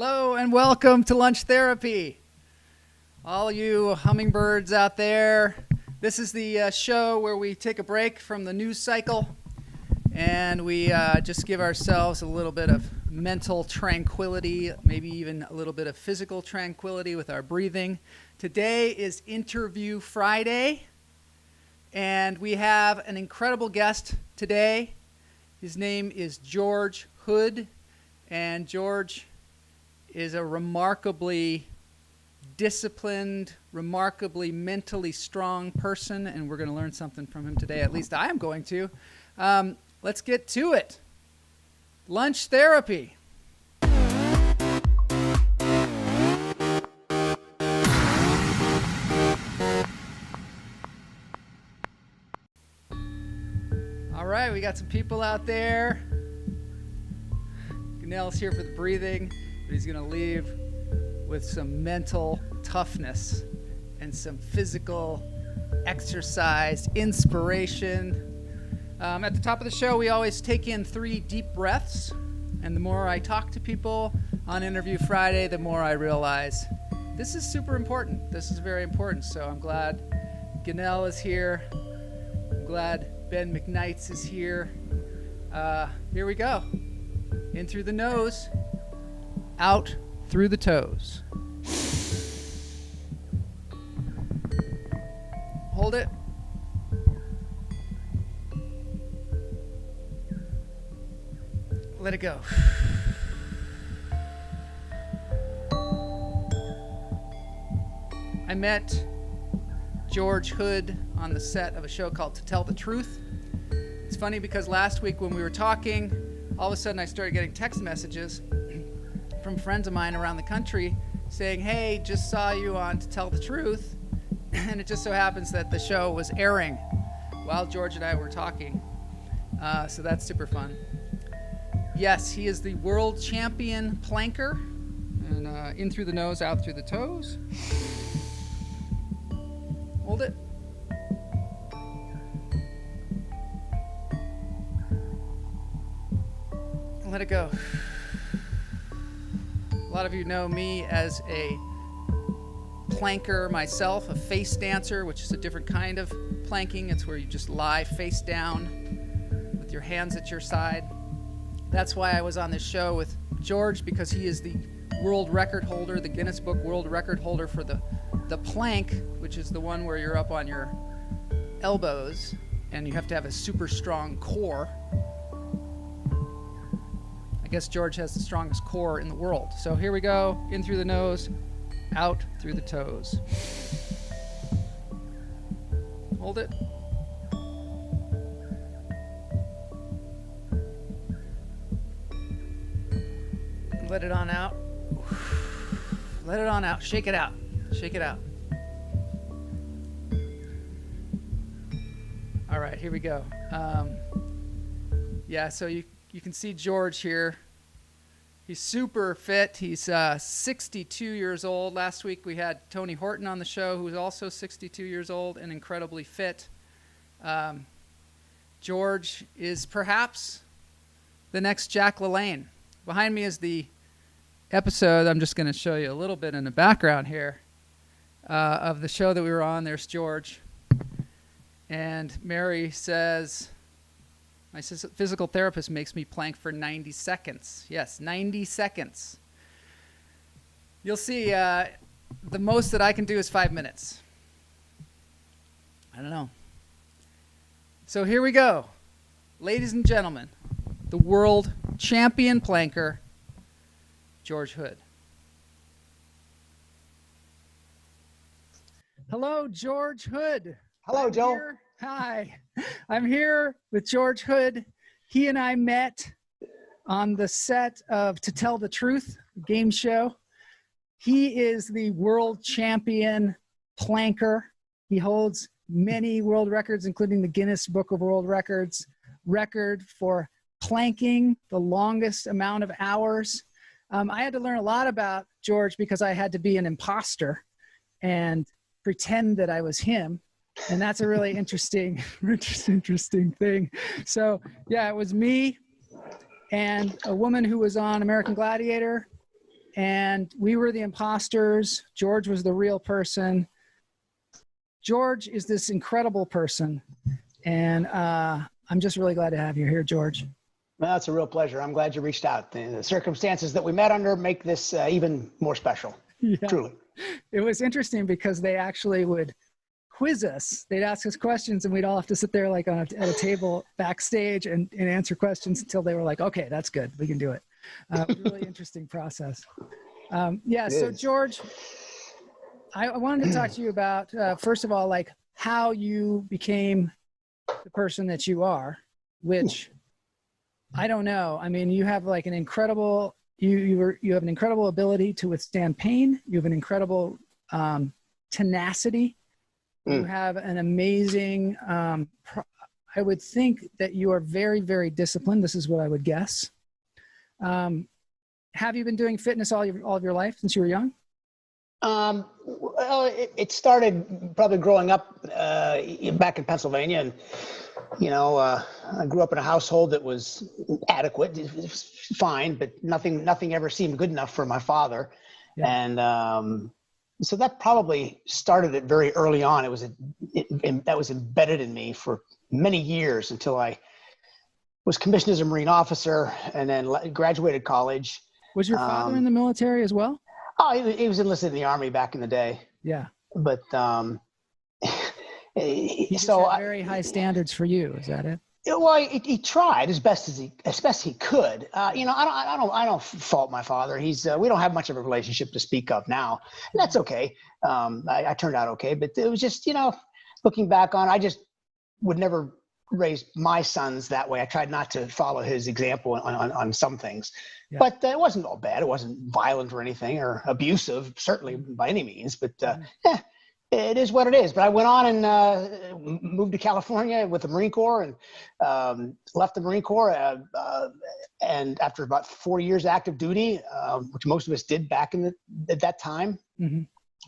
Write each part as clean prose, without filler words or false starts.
Hello and welcome to Lunch Therapy. All you hummingbirds out there, this is the show where we take a break from the news cycle and we just give ourselves a little bit of mental tranquility, maybe even a little bit of physical tranquility with our breathing. Today is Interview Friday, and we have an incredible guest today. His name is George Hood, and George is a remarkably disciplined, remarkably mentally strong person, and we're going to learn something from him today. At least I am going to. Let's get to it. Lunch Therapy. All right, we got some people out there. Ganel's here for the breathing, but he's going to leave with some mental toughness and some physical exercise, inspiration. At the top of the show, we always take in 3 deep breaths, and the more I talk to people on Interview Friday, the more I realize this is super important. This is very important, so I'm glad Ganel is here. I'm glad Ben McKnights is here. Here we go. In through the nose, out through the toes. Hold it. Let it go. I met George Hood on the set of a show called To Tell the Truth. It's funny because last week when we were talking, all of a sudden I started getting text messages from friends of mine around the country saying, hey, just saw you on To Tell the Truth. And it just so happens that the show was airing while George and I were talking. So that's super fun. Yes, he is the world champion planker. And in through the nose, out through the toes. Hold it. Let it go. A lot of you know me as a planker myself, a face dancer, which is a different kind of planking. It's where you just lie face down with your hands at your side. That's why I was on this show with George, because he is the world record holder, the Guinness Book World Record holder for the plank, which is the one where you're up on your elbows and you have to have a super strong core. I guess George has the strongest core in the world. So here we go, in through the nose, out through the toes. Hold it. Let it on out. Let it on out. Shake it out. Shake it out. All right, here we go. Yeah, so you can see George here. He's super fit. He's 62 years old. Last week we had Tony Horton on the show, who is also 62 years old and incredibly fit. George is perhaps the next Jack LaLanne. Behind me is the episode. I'm just going to show you a little bit in the background here of the show that we were on. There's George. And Mary says, my physical therapist makes me plank for 90 seconds. Yes, 90 seconds. You'll see the most that I can do is 5 minutes. I don't know. So here we go. Ladies and gentlemen, the world champion planker, George Hood. Hello, George Hood. Hello, Joe. Hi. I'm here with George Hood. He and I met on the set of To Tell the Truth game show. He is the world champion planker. He holds many world records, including the Guinness Book of World Records record for planking the longest amount of hours. I had to learn a lot about George because I had to be an imposter and pretend that I was him. And that's a really interesting thing. So yeah, it was me and a woman who was on American Gladiator and we were the imposters. George was the real person. George is this incredible person, and I'm just really glad to have you here, George. Well, it's a real pleasure. I'm glad you reached out. The circumstances that we met under make this even more special. Yeah. Truly. It was interesting because they actually would quiz us. They'd ask us questions, and we'd all have to sit there like at a table backstage and answer questions until they were like, okay, that's good. We can do it. Really interesting process. Yeah. So George, I wanted to talk to you about, first of all, like how you became the person that you are, which I don't know. I mean, you have like an incredible, you have an incredible ability to withstand pain. You have an incredible tenacity. You have an amazing, I would think that you are very, very disciplined. This is what I would guess. Have you been doing fitness all of your life since you were young? Well, it started probably growing up back in Pennsylvania, and I grew up in a household that was adequate. It was fine, but nothing ever seemed good enough for my father. Yeah. And so that probably started it very early on. That was embedded in me for many years until I was commissioned as a Marine officer and then graduated college. Was your father in the military as well? Oh, he was enlisted in the Army back in the day. Yeah. But he just had very high standards for you. Is that it? Well, he tried as best he could. I don't fault my father. We don't have much of a relationship to speak of now, and that's okay. I turned out okay, but it was just, looking back on, I just would never raise my sons that way. I tried not to follow his example on some things, yeah. But it wasn't all bad. It wasn't violent or anything or abusive, certainly by any means, but it is what it is. But I went on and moved to California with the Marine Corps and left the Marine Corps. And after about 4 years active duty, which most of us did back at that time,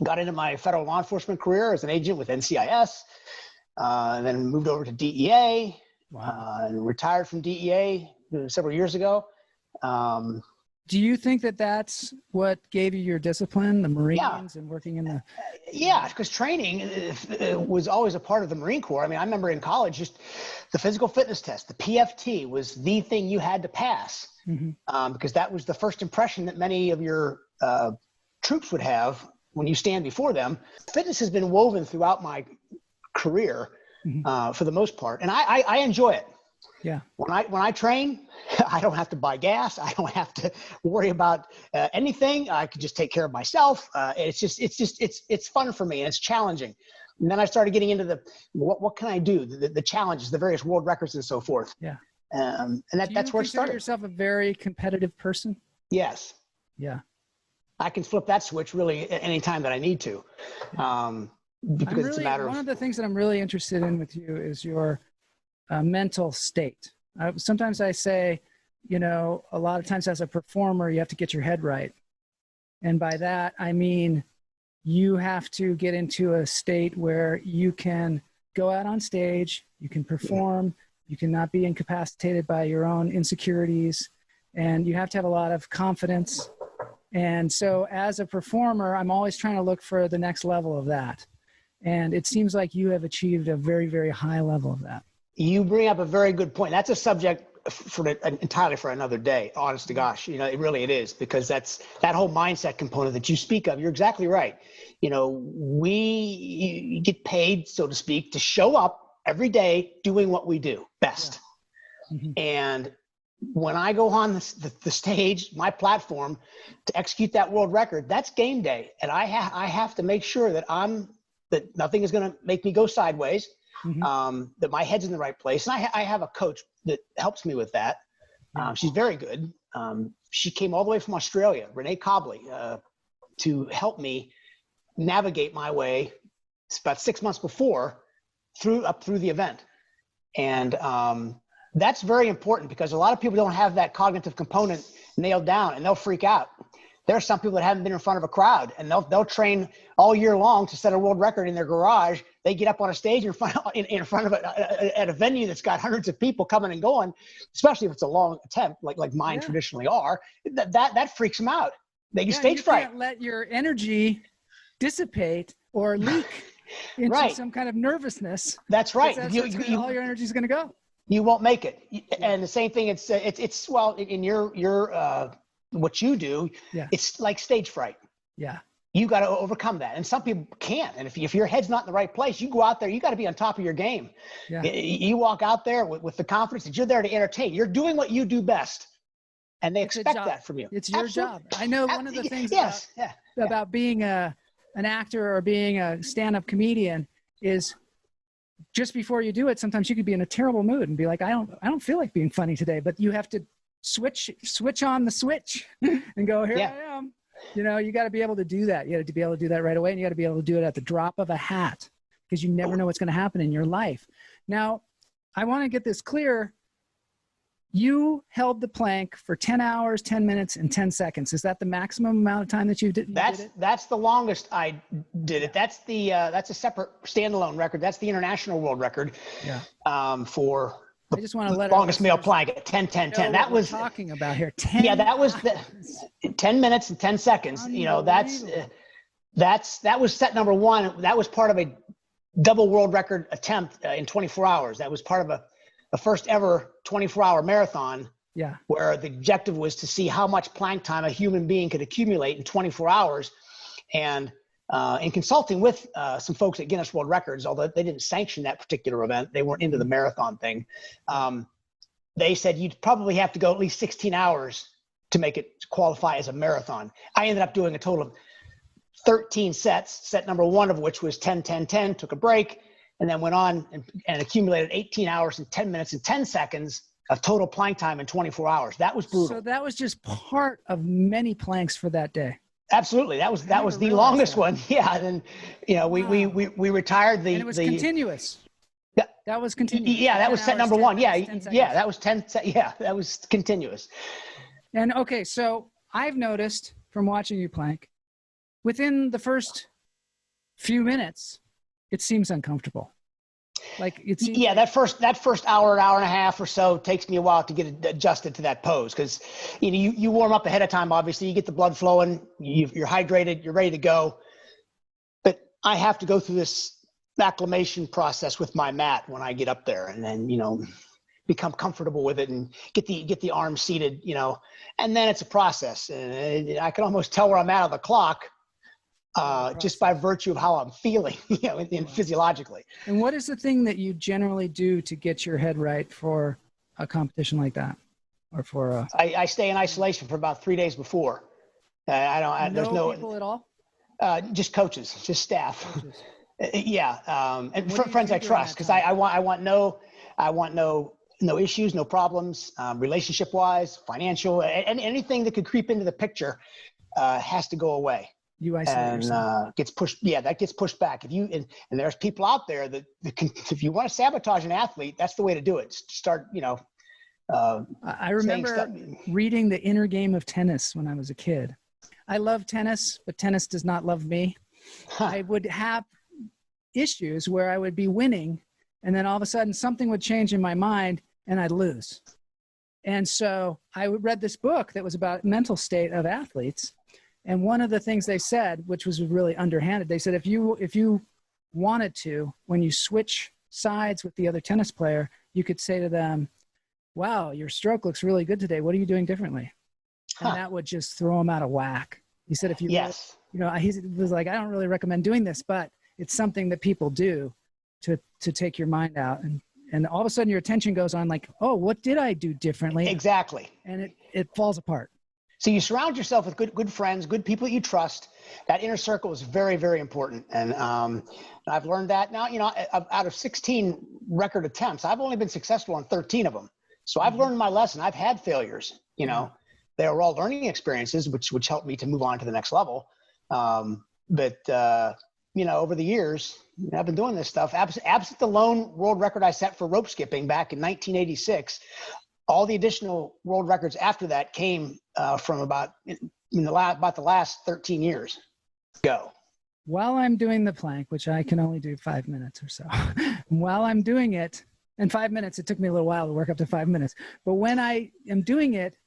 got into my federal law enforcement career as an agent with NCIS, and then moved over to DEA. Wow. And retired from DEA several years ago. Do you think that that's what gave you your discipline, the Marines, and working in the... Yeah, because training was always a part of the Marine Corps. I mean, I remember in college, just the physical fitness test, the PFT was the thing you had to pass, because that was the first impression that many of your troops would have when you stand before them. Fitness has been woven throughout my career for the most part, and I enjoy it. Yeah. When I train, I don't have to buy gas. I don't have to worry about anything. I can just take care of myself. It's fun for me, and it's challenging. And then I started getting into what can I do? The challenges, the various world records, and so forth. Yeah. And that's where it started. Do you consider yourself a very competitive person? Yes. Yeah. I can flip that switch really any time that I need to, because it's a matter of... One of the things that I'm really interested in with you is your mental state. Sometimes I say, a lot of times as a performer, you have to get your head right. And by that, I mean, you have to get into a state where you can go out on stage, you can perform, you cannot be incapacitated by your own insecurities, and you have to have a lot of confidence. And so as a performer, I'm always trying to look for the next level of that. And it seems like you have achieved a very, very high level of that. You bring up a very good point. That's a subject entirely for another day, honest to gosh. It is, because that whole mindset component that you speak of. You're exactly right. We get paid, so to speak, to show up every day doing what we do best. Yeah. And when I go on the stage, my platform, to execute that world record, that's game day. And I have to make sure that nothing is going to make me go sideways. That my head's in the right place. And I have a coach that helps me with that. She's very good. She came all the way from Australia, Renee Cobley, to help me navigate my way. It's about 6 months before up through the event. And that's very important, because a lot of people don't have that cognitive component nailed down, and they'll freak out. There are some people that haven't been in front of a crowd, and they'll train all year long to set a world record in their garage. They get up on a stage in front of at a venue that's got hundreds of people coming and going, especially if it's a long attempt like mine traditionally are. That freaks them out. They get Yeah, stage you fright. can't let your energy dissipate or leak into Right. some kind of nervousness. That's right. That's all your energy is going to go. You won't make it. And the same thing, it's well, in your what you do, Yeah. it's like stage fright. Yeah. You got to overcome that. And some people can't. And if your head's not in the right place, you go out there, you got to be on top of your game. Yeah. You walk out there with the confidence that you're there to entertain. You're doing what you do best. And they expect that from you. It's your job. I know one of the things about being an actor or being a stand-up comedian is just before you do it, sometimes you could be in a terrible mood and be like, I don't feel like being funny today, but you have to switch on the switch and go, here I am. You know, you got to be able to do that. You got to be able to do that right away. And you got to be able to do it at the drop of a hat, because you never know what's going to happen in your life. Now, I want to get this clear. You held the plank for 10 hours, 10 minutes, and 10 seconds. Is that the maximum amount of time that you did? That's the longest I did it. That's a separate standalone record. That's the international world record. Yeah. For the I just want to let longest male plank at 10, 10, 10. That was talking about here. 10. Yeah, that was 10 minutes and 10 seconds. You know, that was set number one. That was part of a double world record attempt in 24 hours. That was part of the first ever 24-hour marathon. Yeah. Where the objective was to see how much plank time a human being could accumulate in 24 hours. And in consulting with some folks at Guinness World Records, although they didn't sanction that particular event, they weren't into the marathon thing. They said you'd probably have to go at least 16 hours to make it qualify as a marathon. I ended up doing a total of 13 sets, set number one of which was 10, 10, 10, took a break, and then went on and accumulated 18 hours and 10 minutes and 10 seconds of total plank time in 24 hours. That was brutal. So that was just part of many planks for that day. Absolutely. That was the longest one. Yeah. And you know, we retired and it was continuous. Yeah. That was continuous. Yeah. That was set number one. Yeah. Yeah. That was 10. Yeah. That was continuous. And okay. So I've noticed from watching you plank, within the first few minutes, it seems uncomfortable. Like it seems that first hour and a half or so takes me a while to get adjusted to that pose, because you warm up ahead of time. Obviously, you get the blood flowing, you're hydrated, you're ready to go. But I have to go through this acclimation process with my mat when I get up there, and then become comfortable with it and get the arms seated, and then it's a process. And I can almost tell where I'm at on the clock. Just by virtue of how I'm feeling, physiologically. And what is the thing that you generally do to get your head right for a competition like that, or for I stay in isolation for about 3 days before. There's no people at all. Just coaches, just staff. And friends I trust, because I want no issues, no problems, relationship wise, financial, and anything that could creep into the picture has to go away. You isolate yourself. Gets pushed. Yeah, that gets pushed back. And there's people out there that can, if you want to sabotage an athlete, that's the way to do it. Start, I remember reading The Inner Game of Tennis when I was a kid. I love tennis, but tennis does not love me. I would have issues where I would be winning, and then all of a sudden something would change in my mind and I'd lose. And so I read this book that was about mental state of athletes. And one of the things they said, which was really underhanded, they said, if you wanted to, when you switch sides with the other tennis player, you could say to them, wow, your stroke looks really good today. What are you doing differently? And that would just throw them out of whack. He said, he was like, I don't really recommend doing this, but it's something that people do to take your mind out. And all of a sudden your attention goes on like, oh, what did I do differently? Exactly. And it falls apart. So you surround yourself with good friends, good people that you trust. That inner circle is very, very important. And I've learned that now, out of 16 record attempts, I've only been successful on 13 of them. So I've learned my lesson. I've had failures, they were all learning experiences, which helped me to move on to the next level. But over the years, I've been doing this stuff. Absent the lone world record I set for rope skipping back in 1986, all the additional world records after that came from about the last 13 years ago. While I'm doing the plank, which I can only do 5 minutes or so, while I'm doing it, in 5 minutes, it took me a little while to work up to 5 minutes. But when I am doing it,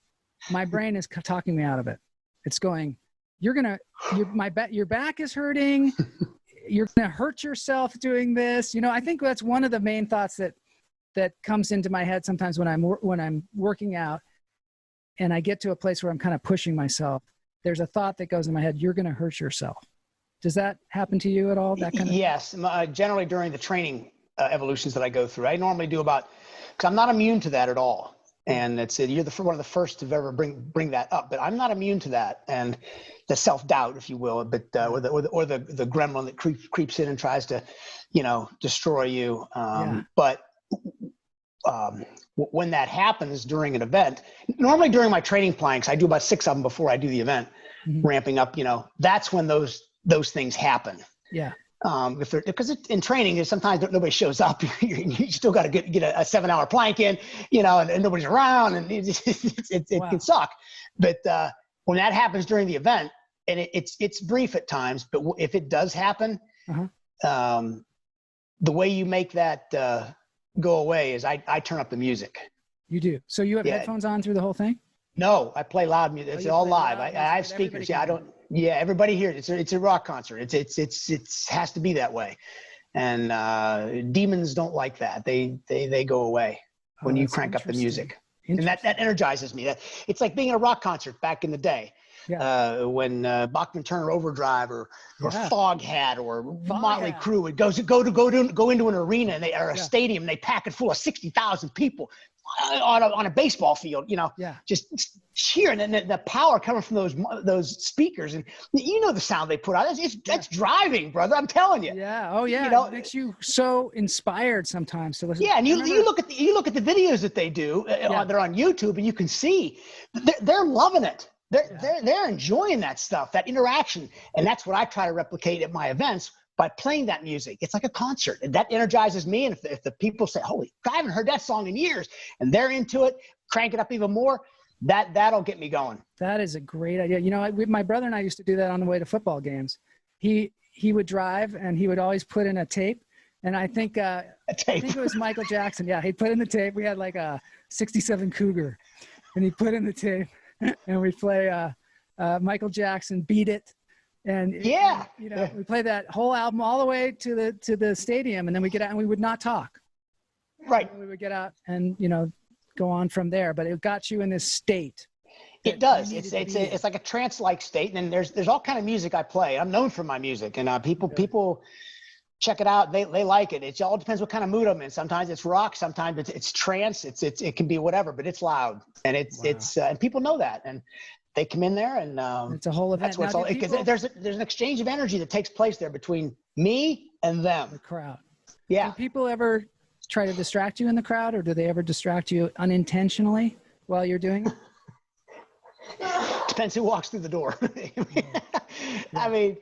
my brain is talking me out of it. It's going, your back is hurting. You're going to hurt yourself doing this. I think that's one of the main thoughts that comes into my head sometimes when I'm working out and I get to a place where I'm kind of pushing myself. There's a thought that goes in my head, you're going to hurt yourself. Does that happen to you at all? That kind of Yes. Generally during the training evolutions that I go through, I normally do because I'm not immune to that at all. And you're one of the first to ever bring that up, but I'm not immune to that. And the self-doubt, if you will, but or the gremlin that creeps in and tries to, destroy you. But when that happens during an event, normally during my training planks, I do about 6 of them before I do the event, ramping up. That's when those things happen. Yeah. Because in training, sometimes nobody shows up. You still got to get a 7-hour plank in, and nobody's around, and it can suck. But when that happens during the event, and it's brief at times, but if it does happen, the way you make that go away is I turn up the music. You do. So you have headphones on through the whole thing? No, I play loud music. It's all live. I have speakers. Yeah, I don't. Yeah, everybody hears it. It's a rock concert. It has to be that way. And demons don't like that. They go away when you crank up the music. And that energizes me. It's like being at a rock concert back in the day. Yeah. When Bachman Turner Overdrive or Foghat or Motley Crue would go into an arena or a stadium and they pack it full of 60,000 people on a baseball field, just cheering, and the power coming from those speakers, and the sound they put out. That's driving, brother. I'm telling you. Yeah. Oh yeah. It makes you so inspired sometimes to listen. Yeah, and you look at the videos that they do. They're on YouTube, and you can see they're loving it. They're enjoying that stuff, that interaction, and that's what I try to replicate at my events by playing that music. It's like a concert, and that energizes me. And if the people say, "Holy, I haven't heard that song in years," and they're into it, crank it up even more, that'll get me going. That is a great idea. My brother and I used to do that on the way to football games. He would drive, and he would always put in a tape. And I think it was Michael Jackson. Yeah, he'd put in the tape. We had like a '67 Cougar, and he put in the tape. And we play Michael Jackson, Beat It, and we play that whole album all the way to the stadium, and then we get out and we would not talk. Right. We would get out and go on from there, but it got you in this state. It does. It's like a trance-like state, and then there's all kind of music I play. I'm known for my music, and people check it out. They like it. It all depends what kind of mood I'm in. Sometimes it's rock, sometimes it's trance. It can be whatever, but it's loud, and and people know that, and they come in there, and it's a whole event. That's what's all. Because there's an exchange of energy that takes place there between me and them. The crowd. Yeah. Do people ever try to distract you in the crowd, or do they ever distract you unintentionally while you're doing it? Depends who walks through the door. I mean.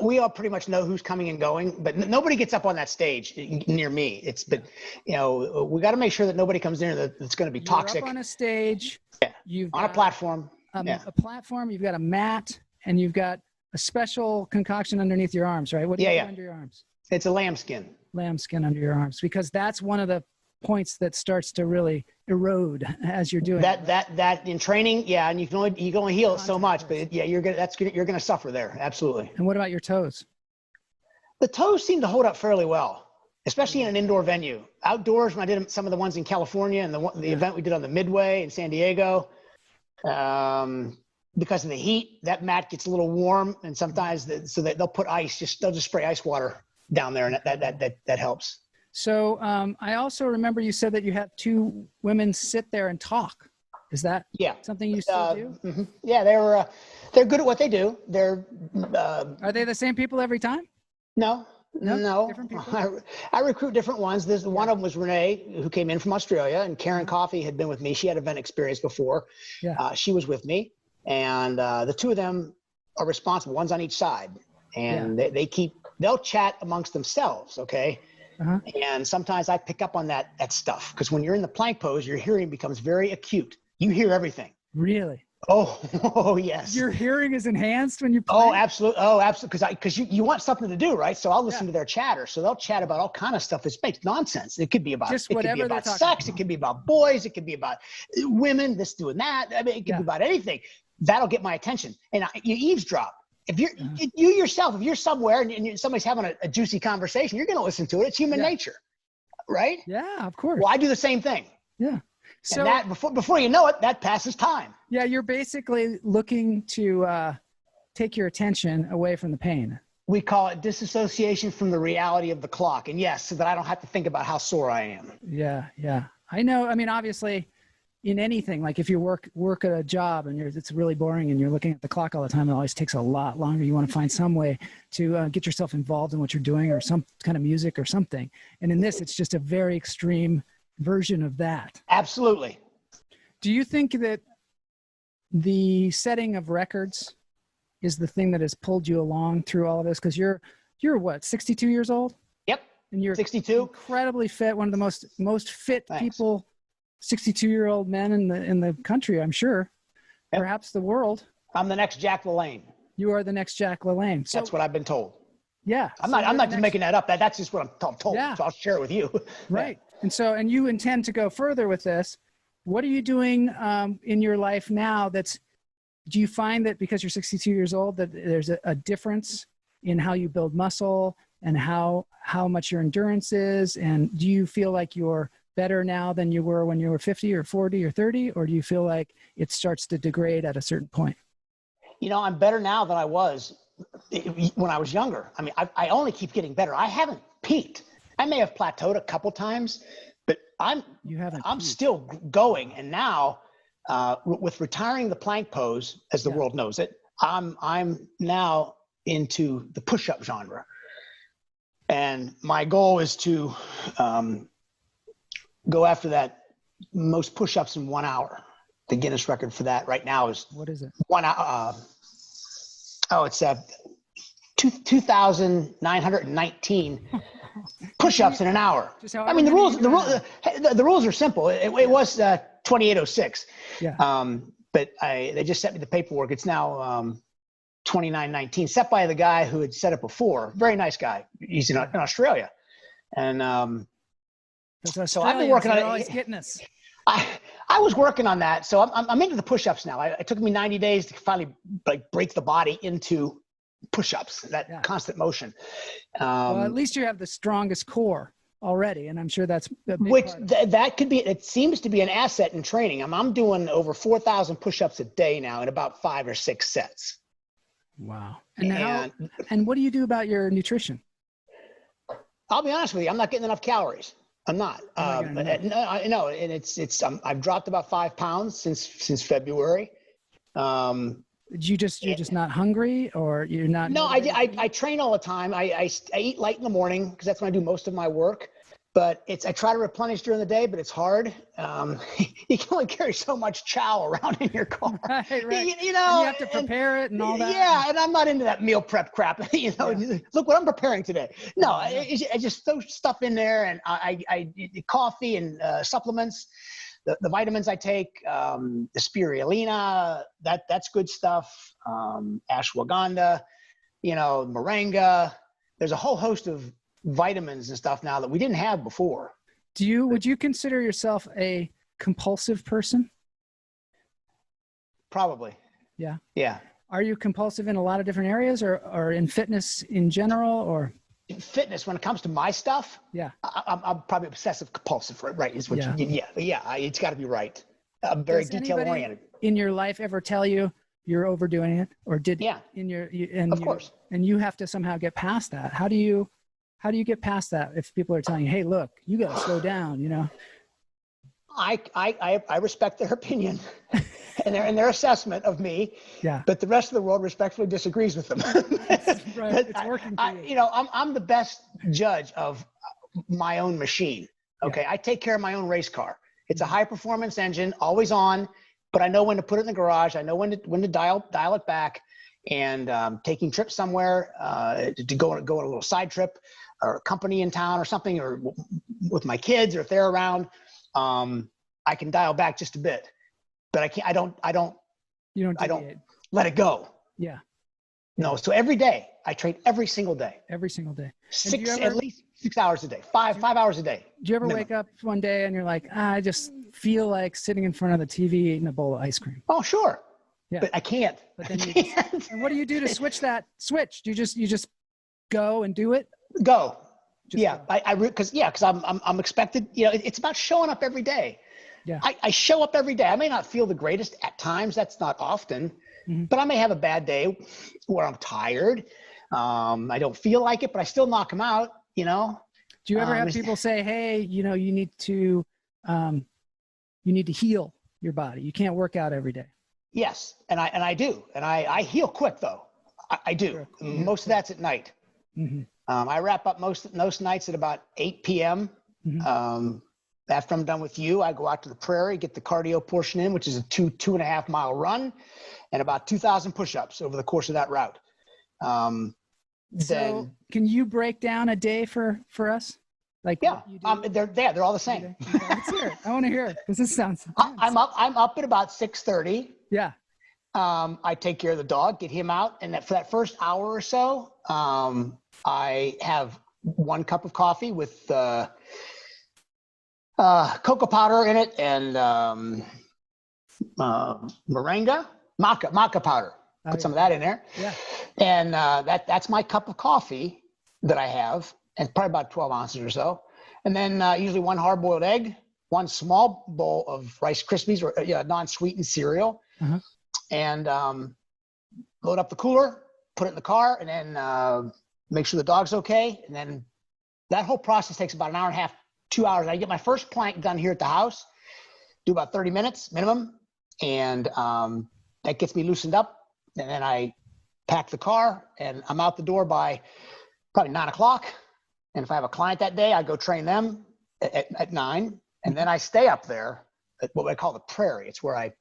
We all pretty much know who's coming and going, but nobody gets up on that stage near me. We got to make sure that nobody comes in that's going to be toxic. You're up on a stage. Yeah. On a platform. A platform. You've got a mat, and you've got a special concoction underneath your arms, right? What do you do under your arms? It's a lambskin. Lambskin under your arms, because that's one of the points that starts to really erode as you're doing that in training. Yeah. And you can only heal it so much, but you're going to suffer there. Absolutely. And what about your toes? The toes seem to hold up fairly well, especially in an indoor venue. Outdoors, when I did some of the ones in California and the event we did on the Midway in San Diego, because of the heat, that mat gets a little warm, and sometimes so that they'll put they'll just spray ice water down there, and that helps. So I also remember you said that you had 2 women sit there and talk. Is that something you still do? Mm-hmm. Yeah, they're good at what they do. Are they the same people every time? No. Different people? I recruit different ones. One of them was Renee, who came in from Australia, and Karen Coffey had been with me. She had event experience before. Yeah. She was with me, and the 2 of them are responsible. One's on each side, and they'll chat amongst themselves. Okay. Uh-huh. And sometimes I pick up on that stuff, because when you're in the plank pose, your hearing becomes very acute. You hear everything. Really? Oh yes. Your hearing is enhanced when you play? Oh, absolutely. Oh, absolutely. Because you want something to do, right? So I'll listen to their chatter. So they'll chat about all kind of stuff that makes nonsense. It could be about sex. It could be about boys. It could be about women, this doing that. I mean, it could be about anything. that'll get my attention. And you eavesdrop. If you're you yourself, if you're somewhere and somebody's having a juicy conversation, you're going to listen to it. It's human nature, right? Yeah, of course. Well, I do the same thing. Yeah. So and that before you know it, that passes time. Yeah, you're basically looking to take your attention away from the pain. We call it disassociation from the reality of the clock. And yes, so that I don't have to think about how sore I am. Yeah, yeah. I know. I mean, obviously, in anything, like if you work at a job and it's really boring and you're looking at the clock all the time, it always takes a lot longer. You want to find some way to get yourself involved in what you're doing, or some kind of music or something. And in this, it's just a very extreme version of that. Absolutely. Do you think that the setting of records is the thing that has pulled you along through all of this? Because you're what, 62 years old? Yep. And you're 62. Incredibly fit, one of the most fit Thanks. people, 62-year-old men in the country, I'm sure. Yep. Perhaps the world. I'm the next Jack LaLanne. You are the next Jack LaLanne. So, that's what I've been told. Yeah. I'm not just making that up. That's just what I'm told. Yeah. So I'll share it with you. Right. And you intend to go further with this. What are you doing in your life now do you find that because you're 62 years old that there's a difference in how you build muscle and how much your endurance is? And do you feel like you're better now than you were when you were 50 or 40 or 30? Or do you feel like it starts to degrade at a certain point? I'm better now than I was when I was younger. I mean, I only keep getting better. I haven't peaked. I may have plateaued a couple times, but I'm still going. And now, with retiring the plank pose, as the world knows it, I'm now into the push-up genre. And my goal is to go after that most push-ups in 1 hour. The Guinness record for that right now is, what is it? 1 hour. It's 2,919 push-ups in an hour. I mean, the rules are simple. It was 2806. Yeah. But they just sent me the paperwork. It's now 2919, set by the guy who had set it before. Very nice guy. He's in Australia. And so I've been working on it. Always getting us. I was working on that. So I'm into the push-ups now. It took me 90 days to finally break the body into push-ups, that constant motion. Well, at least you have the strongest core already. And I'm sure that's a big which part that could be, it seems to be an asset in training. I'm doing over 4,000 push-ups a day now in about 5 or 6 sets. Wow. And what do you do about your nutrition? I'll be honest with you. I'm not getting enough calories. I'm not. No, and I've dropped about 5 pounds since February. You're just not hungry, or you're not? No, I train all the time. I eat light in the morning because that's when I do most of my work. But I try to replenish during the day, but it's hard. You can only carry so much chow around in your car. Right. And you have to prepare it and all that. Yeah, and I'm not into that meal prep crap. Look what I'm preparing today. No, I just throw stuff in there, and I coffee and supplements, the vitamins I take, the spirulina, that's good stuff. Ashwagandha, moringa. There's a whole host of vitamins and stuff now that we didn't have before. Would you consider yourself a compulsive person? Probably. Yeah. Yeah. Are you compulsive in a lot of different areas, or in fitness in general, or? In fitness, when it comes to my stuff, yeah, I'm probably obsessive compulsive, right? Is what it's got to be right. I'm very detail oriented. In your life ever tell you you're overdoing it, or did? Yeah. Of course. And you have to somehow get past that. How do you get past that if people are telling you, hey, look, you got to slow down, I respect their opinion and their assessment of me. Yeah. But the rest of the world respectfully disagrees with them. Right. It's working for you. I'm the best judge of my own machine. Okay. Yeah. I take care of my own race car. It's a high performance engine, always on, but I know when to put it in the garage. I know when to dial it back, and taking trips somewhere to go on a little side trip, or a company in town or something, or with my kids, or if they're around, I can dial back just a bit, but I don't let it go. Yeah. No. So every day I train every single day. Every single day. At least 6 hours a day, five hours a day. Do you ever wake up one day and you're like, I just feel like sitting in front of the TV eating a bowl of ice cream? Oh, sure. Yeah. but I can't. But then I you can't. and what do you do to switch that switch? Do you just go and do it? Go. Just Yeah. go. Because I'm expected, you know, it's about showing up every day. Yeah. I show up every day. I may not feel the greatest at times. That's not often, but I may have a bad day where I'm tired. I don't feel like it, but I still knock them out, you know? Do you ever have people say, hey, you know, you need to heal your body. You can't work out every day. Yes. And I do. And I heal quick though. I do. Sure. Most of that's at night. I wrap up most nights at about 8 p.m. After I'm done with you, I go out to the prairie, get the cardio portion in, which is a 2.5 mile run and about 2,000 push-ups over the course of that route. So can you break down a day for us? Like, yeah, you do? they're all the same. Okay, let's hear it. I want to hear it because this sounds intense. I'm up at about 6:30. Yeah. I take care of the dog, get him out. And for that first hour or so, I have 1 cup of coffee with cocoa powder in it and moringa, maca powder. Put some of that in there. Yeah. And that's my cup of coffee that I have, and probably about 12 ounces or so. And then usually 1 hard-boiled egg, 1 small bowl of Rice Krispies or non-sweetened cereal, and load up the cooler, put it in the car, and then make sure the dog's okay. And then that whole process takes about 1.5 hours, 2 hours. I get my first plank done here at the house, do about 30 minutes minimum, and that gets me loosened up. And then I pack the car, and I'm out the door by probably 9 o'clock. And if I have a client that day, I go train them at 9. And then I stay up there at what I call the prairie. It's where I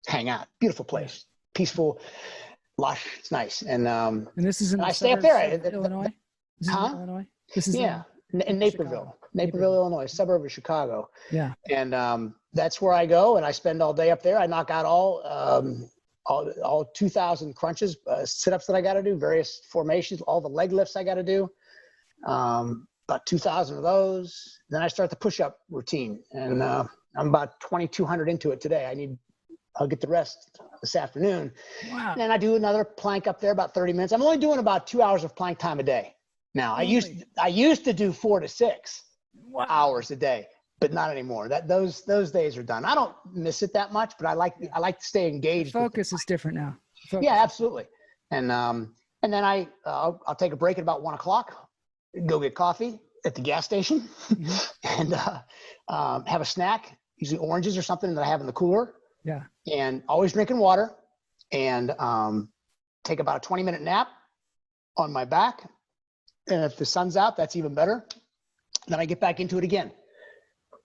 hang out. Beautiful place, peaceful, lush. It's nice. And this is in the I stay up there. Illinois? This is in Illinois? This is in Naperville, Illinois, suburb of Chicago. Yeah. And that's where I go, and I spend all day up there. I knock out all 2,000 crunches, sit-ups that I got to do, various formations, all the leg lifts I got to do, about 2,000 of those. Then I start the push-up routine, and I'm about 2,200 into it today. I'll get the rest this afternoon. Wow. And then I do another plank up there, about 30 minutes. I'm only doing about 2 hours of plank time a day now. I used to do 4 to 6 hours a day, but not anymore. Those days are done. I don't miss it that much, but I like to stay engaged. Focus is different now. Yeah, absolutely. And then I'll take a break at about 1 o'clock, go get coffee at the gas station, and have a snack, usually oranges or something that I have in the cooler. Yeah. And always drinking water, and take about a 20-minute nap on my back. And if the sun's out, that's even better. Then I get back into it again.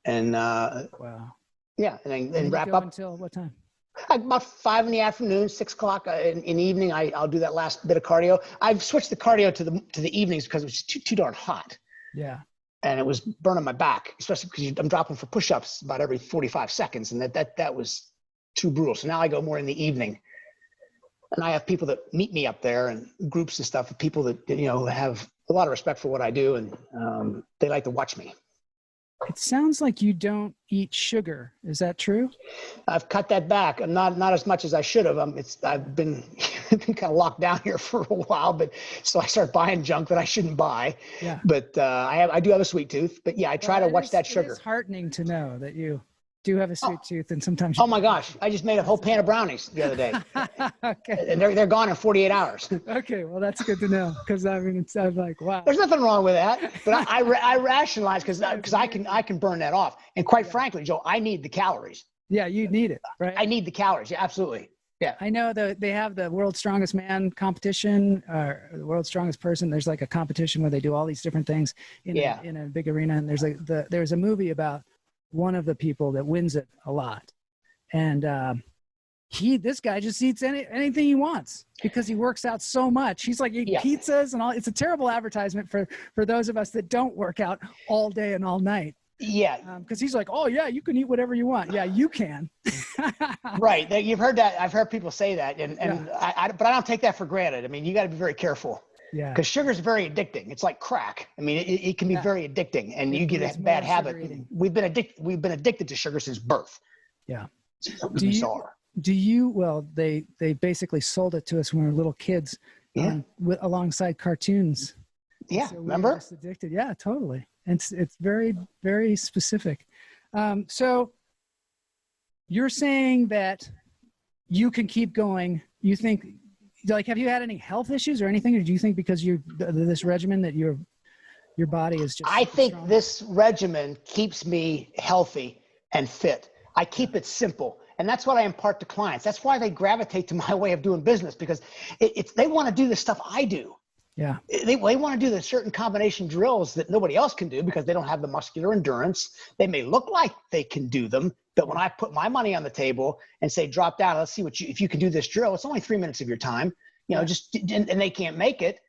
And wow. Yeah, and then wrap up until what time? About 5 in the afternoon, 6 o'clock in the evening. I'll do that last bit of cardio. I've switched the cardio to the evenings because it was too darn hot. Yeah. And it was burning my back, especially because I'm dropping for push-ups about every 45 seconds, and that was too brutal. So now I go more in the evening, and I have people that meet me up there, and groups and stuff of people that have a lot of respect for what I do, and they like to watch me. It sounds like you don't eat sugar. Is that true? I've cut that back, not as much as I should have. I've been kind of locked down here for a while, but so I start buying junk that I shouldn't buy. Yeah. But I do have a sweet tooth. But yeah, I try to watch that sugar. It's heartening to know that you do have a sweet tooth, and sometimes. Oh my gosh! I just made a whole pan of brownies the other day. Okay. And they're gone in 48 hours. Okay, well that's good to know, because I mean I'm like, wow. There's nothing wrong with that, but I rationalize because I can burn that off. And quite frankly, Joe, I need the calories. Yeah, you need it, right? I need the calories. Yeah, absolutely. Yeah. I know that they have the World's Strongest Man competition, or the World's Strongest Person. There's like a competition where they do all these different things in a big arena, and there's a movie about one of the people that wins it a lot, and this guy just eats anything he wants because he works out so much. He's like eating pizzas and all. It's a terrible advertisement for those of us that don't work out all day and all night. Yeah, because he's like, oh yeah, you can eat whatever you want. Yeah, you can. Right. You've heard that. I've heard people say that, but I don't take that for granted. I mean, you got to be very careful. Yeah. Because sugar is very addicting. It's like crack. I mean, it can be very addicting, and you get a bad habit. We've been addicted to sugar since birth. Yeah. It's bizarre. do you, well, they basically sold it to us when we were little kids, alongside cartoons. Yeah. So we Remember? were just addicted. Yeah, totally. And it's very, very specific. So you're saying that you can keep going. You think, like, have you had any health issues or anything? Or do you think because this regimen that your body is just I think strong? this regimen keeps me healthy and fit. I keep it simple. And that's what I impart to clients. That's why they gravitate to my way of doing business, because they want to do the stuff I do. Yeah. They want to do the certain combination drills that nobody else can do because they don't have the muscular endurance. They may look like they can do them, but when I put my money on the table and say, drop down, let's see if you can do this drill. It's only 3 minutes of your time, and they can't make it.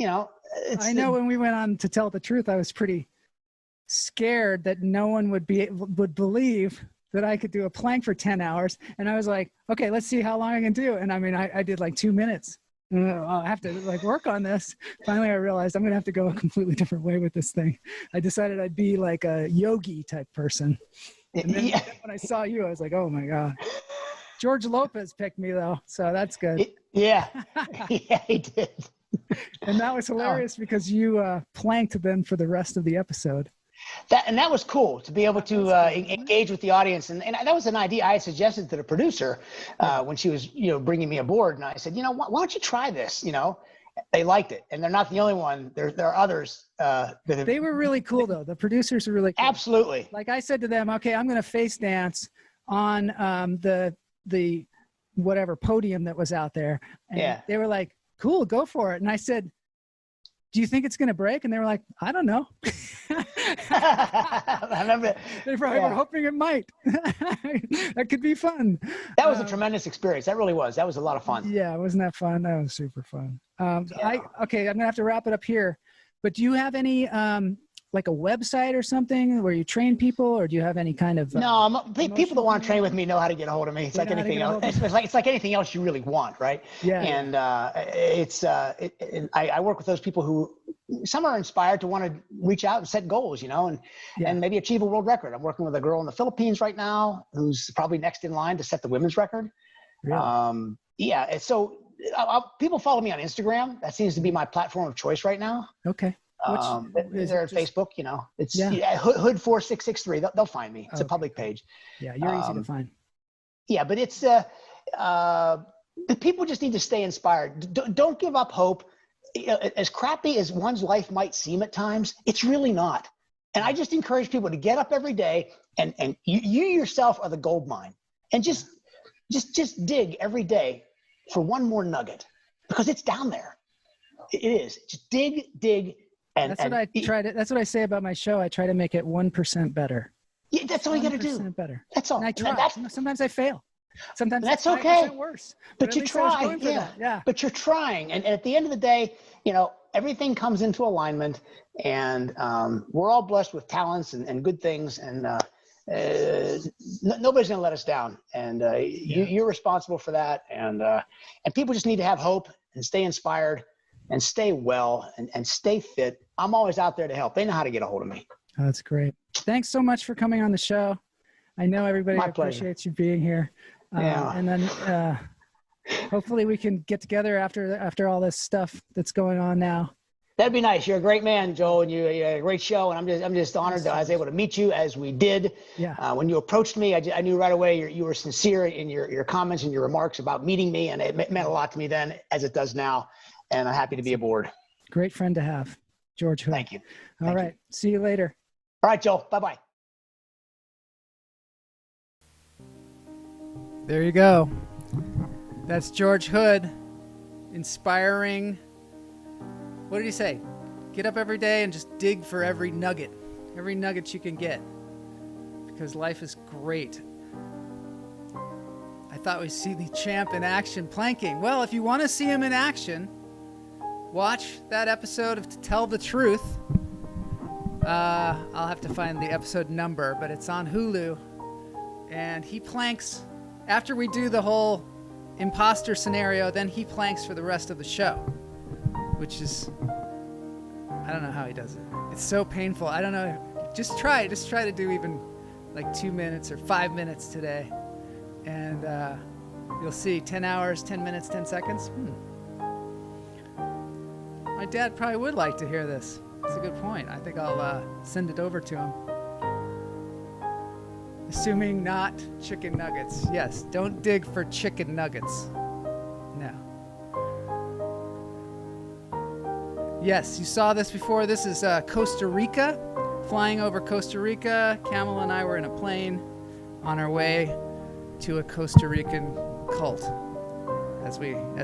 I know when we went on To Tell the Truth, I was pretty scared that no one would believe that I could do a plank for 10 hours. And I was like, okay, let's see how long I can do. And I mean, I did like 2 minutes. I'll have to work on this. Finally, I realized I'm going to have to go a completely different way with this thing. I decided I'd be like a yogi type person. And then when I saw you, I was like, oh my God. George Lopez picked me though. So that's good. Yeah, he did. And that was hilarious because you planked then for the rest of the episode. That was cool to be able to engage with the audience. And that was an idea I had suggested to the producer when she was, bringing me aboard. And I said, why don't you try this? They liked it. And they're not the only one. There are others. They were really cool though. The producers were really cool. Absolutely. Like I said to them, okay, I'm going to face dance on the whatever podium that was out there. And they were like, cool, go for it. And I said, do you think it's going to break? And they were like, I don't know. I remember. They probably were hoping it might. That could be fun. That was a tremendous experience. That really was. That was a lot of fun. Yeah, wasn't that fun? That was super fun. Okay, I'm going to have to wrap it up here. But do you have any like a website or something where you train people, or do you have any kind of no, people that want to train with me know how to get a hold of me. It's like anything else. It's like anything else you really want, right? Yeah. And I work with those people who some are inspired to want to reach out and set goals, and maybe achieve a world record. I'm working with a girl in the Philippines right now who's probably next in line to set the women's record. Really? So people follow me on Instagram. That seems to be my platform of choice right now. Okay. They're on Facebook, it's Hood 4663. They'll find me. It's a public page. Yeah, you're easy to find. Yeah, but it's the people just need to stay inspired. Don't give up hope. As crappy as one's life might seem at times, it's really not. And I just encourage people to get up every day and you yourself are the gold mine, and just dig every day for one more nugget, because it's down there. It is. Just dig. That's what I say about my show. I try to make it 1% better. Yeah, that's all you got to do. 1% better. That's all. And I try. Sometimes I fail. Sometimes that's it's okay. Worse. But you try. Yeah. But you're trying. And at the end of the day, everything comes into alignment, and we're all blessed with talents and good things. And nobody's going to let us down. And you're responsible for that. And people just need to have hope and stay inspired and stay well and stay fit. I'm always out there to help. They know how to get a hold of me. Oh, that's great. Thanks so much for coming on the show. I know everybody appreciates you being here. And then hopefully we can get together after all this stuff that's going on now. That'd be nice. You're a great man, Joel, and you had a great show. And I'm just honored that I was able to meet you as we did. Yeah. When you approached me, I knew right away you were sincere in your comments and your remarks about meeting me, and it meant a lot to me then, as it does now. And I'm happy to be aboard. Great friend to have, George Hood. Thank you. All right. See you later. All right, Joel. Bye-bye. There you go. That's George Hood, inspiring. What did he say? Get up every day and just dig for every nugget you can get, because life is great. I thought we'd see the champ in action planking. Well, if you want to see him in action, watch that episode of To Tell the Truth. I'll have to find the episode number, but it's on Hulu. And he planks after we do the whole imposter scenario. Then he planks for the rest of the show, which is, I don't know how he does it. It's so painful. I don't know. Just try to do even like 2 minutes or 5 minutes today. And you'll see 10 hours, 10 minutes, 10 seconds. My dad probably would like to hear this. That's a good point. I think I'll send it over to him. Assuming not chicken nuggets. Yes, don't dig for chicken nuggets. No. Yes, you saw this before. This is Costa Rica. Flying over Costa Rica. Camel and I were in a plane on our way to a Costa Rican cult, as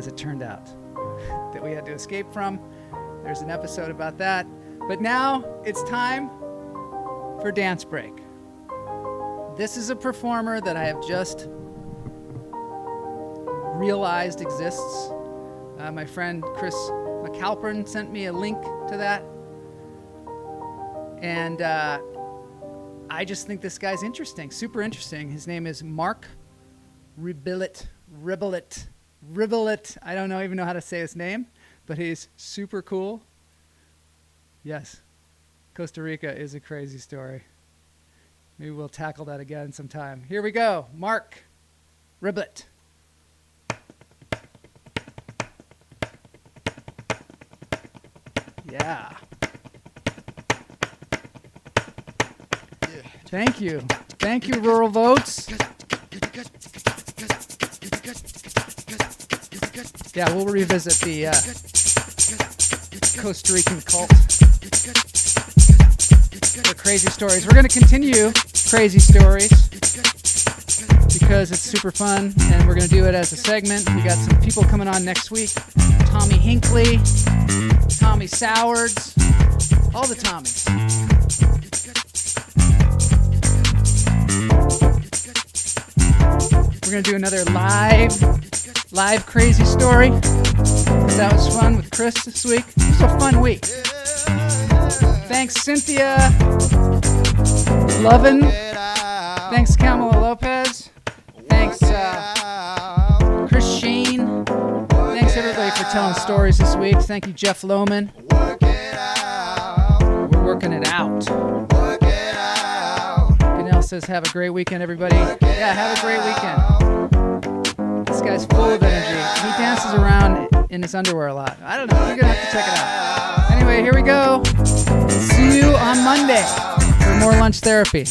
it turned out, that we had to escape from. There's an episode about that. But now it's time for Dance Break. This is a performer that I have just realized exists. My friend Chris McAlpin sent me a link to that. And I just think this guy's interesting, super interesting. His name is Mark Ribillet. I don't even know how to say his name, but he's super cool. Yes, Costa Rica is a crazy story. Maybe we'll tackle that again sometime. Here we go, Mark Ribillet. Yeah. Thank you. Thank you, Rural Votes. Yeah, we'll revisit the Costa Rican cult. The crazy stories. We're going to continue crazy stories because it's super fun, and we're going to do it as a segment. We got some people coming on next week. Tommy Hinckley, Tommy Sowards, all the Tommies. We're going to do another live crazy story. That was fun with Chris this week. It was a fun week. Thanks, Cynthia Lovin. Thanks, Kamala Lopez. Thanks, Chris Sheen. Thanks, everybody, for telling stories this week. Thank you, Jeff Lohman. We're working it out. Ganelle says, have a great weekend, everybody. Yeah, have a great weekend. This guy's full of energy. He dances around in his underwear a lot. I don't know. You're going to have to check it out. Anyway, here we go. See you on Monday for more lunch therapy.